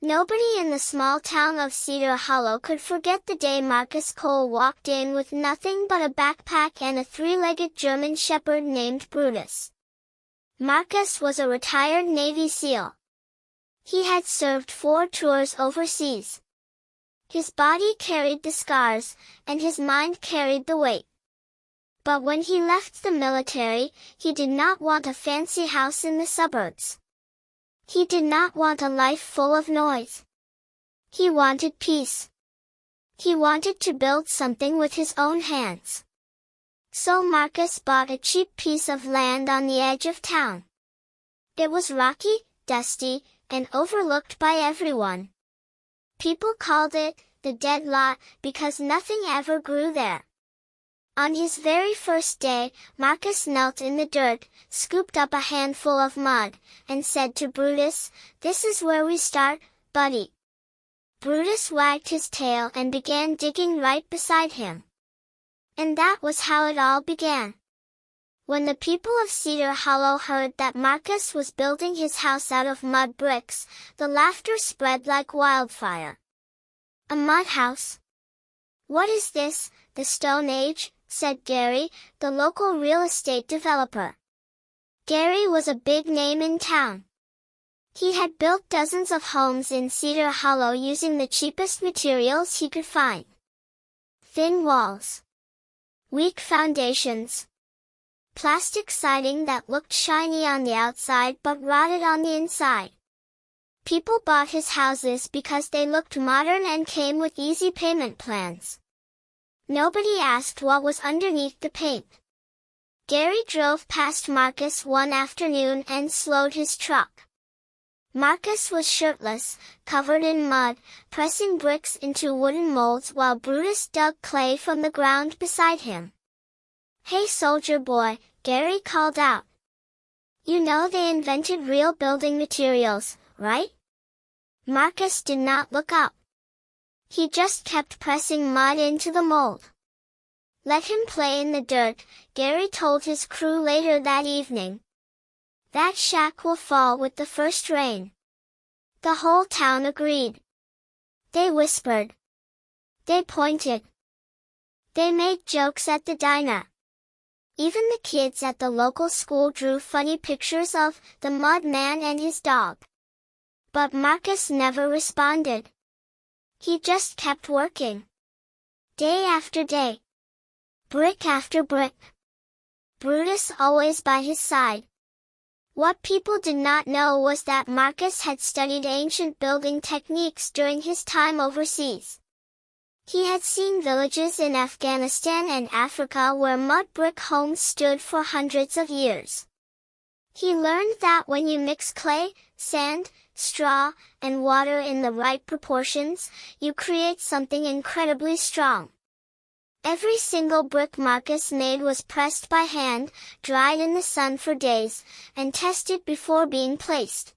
Nobody in the small town of Cedar Hollow could forget the day Marcus Cole walked in with nothing but a backpack and a three-legged German shepherd named Brutus. Marcus was a retired Navy SEAL. He had served 4 tours overseas. His body carried the scars, and his mind carried the weight. But when he left the military, he did not want a fancy house in the suburbs. He did not want a life full of noise. He wanted peace. He wanted to build something with his own hands. So Marcus bought a cheap piece of land on the edge of town. It was rocky, dusty, and overlooked by everyone. People called it the dead lot because nothing ever grew there. On his very first day, Marcus knelt in the dirt, scooped up a handful of mud, and said to Brutus, "This is where we start, buddy." Brutus wagged his tail and began digging right beside him. And that was how it all began. When the people of Cedar Hollow heard that Marcus was building his house out of mud bricks, the laughter spread like wildfire. "A mud house? What is this, the Stone Age?" said Gary, the local real estate developer. Gary was a big name in town. He had built dozens of homes in Cedar Hollow using the cheapest materials he could find. Thin walls. Weak foundations. Plastic siding that looked shiny on the outside but rotted on the inside. People bought his houses because they looked modern and came with easy payment plans. Nobody asked what was underneath the paint. Gary drove past Marcus one afternoon and slowed his truck. Marcus was shirtless, covered in mud, pressing bricks into wooden molds while Brutus dug clay from the ground beside him. "Hey soldier boy," Gary called out. "You know they invented real building materials, right?" Marcus did not look up. He just kept pressing mud into the mold. "Let him play in the dirt," Gary told his crew later that evening. "That shack will fall with the first rain." The whole town agreed. They whispered. They pointed. They made jokes at the diner. Even the kids at the local school drew funny pictures of the mud man and his dog. But Marcus never responded. He just kept working. Day after day. Brick after brick. Brutus always by his side. What people did not know was that Marcus had studied ancient building techniques during his time overseas. He had seen villages in Afghanistan and Africa where mud brick homes stood for hundreds of years. He learned that when you mix clay, sand, straw, and water in the right proportions, you create something incredibly strong. Every single brick Marcus made was pressed by hand, dried in the sun for days, and tested before being placed.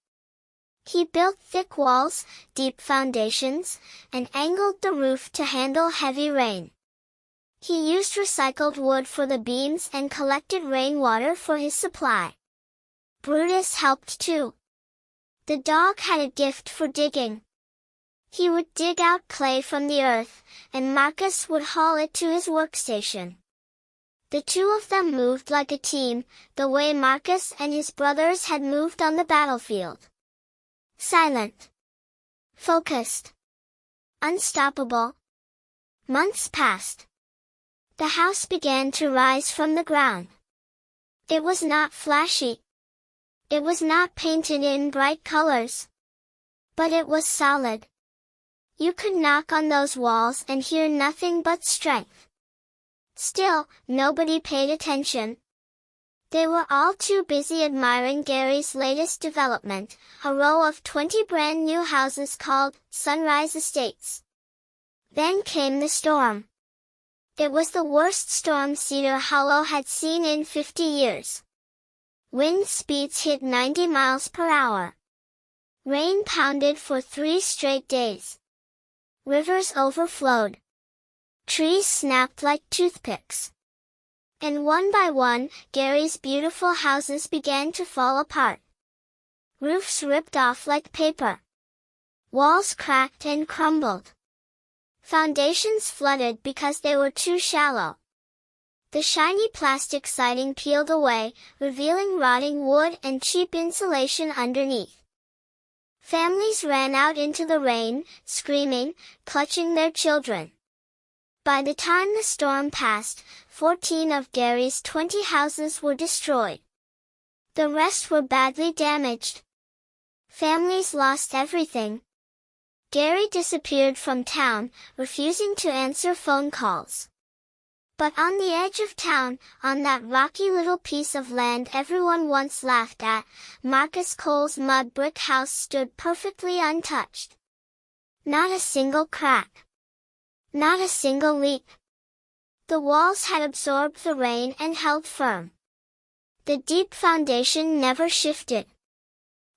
He built thick walls, deep foundations, and angled the roof to handle heavy rain. He used recycled wood for the beams and collected rainwater for his supply. Brutus helped too. The dog had a gift for digging. He would dig out clay from the earth, and Marcus would haul it to his workstation. The two of them moved like a team, the way Marcus and his brothers had moved on the battlefield. Silent. Focused. Unstoppable. Months passed. The house began to rise from the ground. It was not flashy. It was not painted in bright colors. But it was solid. You could knock on those walls and hear nothing but strength. Still, nobody paid attention. They were all too busy admiring Gary's latest development, a row of 20 brand new houses called Sunrise Estates. Then came the storm. It was the worst storm Cedar Hollow had seen in 50 years. Wind speeds hit 90 miles per hour. Rain pounded for 3 straight days. Rivers overflowed. Trees snapped like toothpicks. And one by one, Gary's beautiful houses began to fall apart. Roofs ripped off like paper. Walls cracked and crumbled. Foundations flooded because they were too shallow. The shiny plastic siding peeled away, revealing rotting wood and cheap insulation underneath. Families ran out into the rain, screaming, clutching their children. By the time the storm passed, 14 of Gary's 20 houses were destroyed. The rest were badly damaged. Families lost everything. Gary disappeared from town, refusing to answer phone calls. But on the edge of town, on that rocky little piece of land everyone once laughed at, Marcus Cole's mud brick house stood perfectly untouched. Not a single crack. Not a single leak. The walls had absorbed the rain and held firm. The deep foundation never shifted.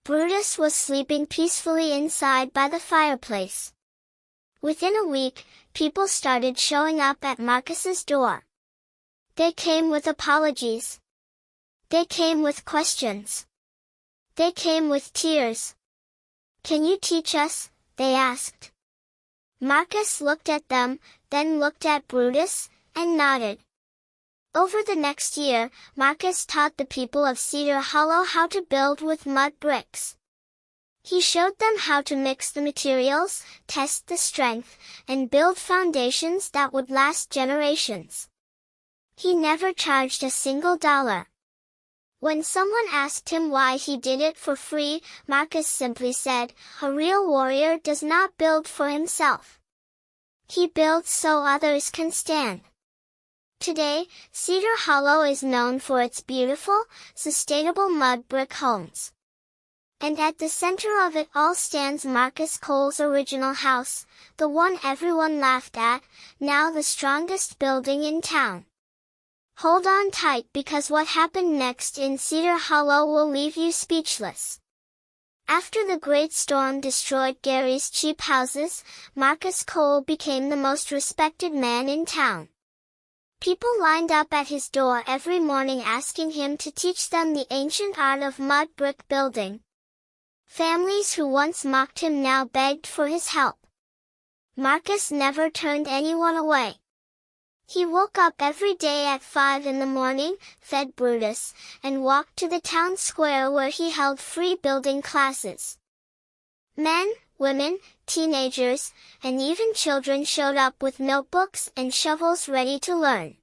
Brutus was sleeping peacefully inside by the fireplace. Within a week, people started showing up at Marcus's door. They came with apologies. They came with questions. They came with tears. "Can you teach us?" they asked. Marcus looked at them, then looked at Brutus, and nodded. Over the next year, Marcus taught the people of Cedar Hollow how to build with mud bricks. He showed them how to mix the materials, test the strength, and build foundations that would last generations. He never charged a single dollar. When someone asked him why he did it for free, Marcus simply said, "A real warrior does not build for himself. He builds so others can stand." Today, Cedar Hollow is known for its beautiful, sustainable mud brick homes. And at the center of it all stands Marcus Cole's original house, the one everyone laughed at, now the strongest building in town. Hold on tight because what happened next in Cedar Hollow will leave you speechless. After the great storm destroyed Gary's cheap houses, Marcus Cole became the most respected man in town. People lined up at his door every morning asking him to teach them the ancient art of mud brick building. Families who once mocked him now begged for his help. Marcus never turned anyone away. He woke up every day at 5 in the morning, fed Brutus, and walked to the town square where he held free building classes. Men, women, teenagers, and even children showed up with notebooks and shovels ready to learn.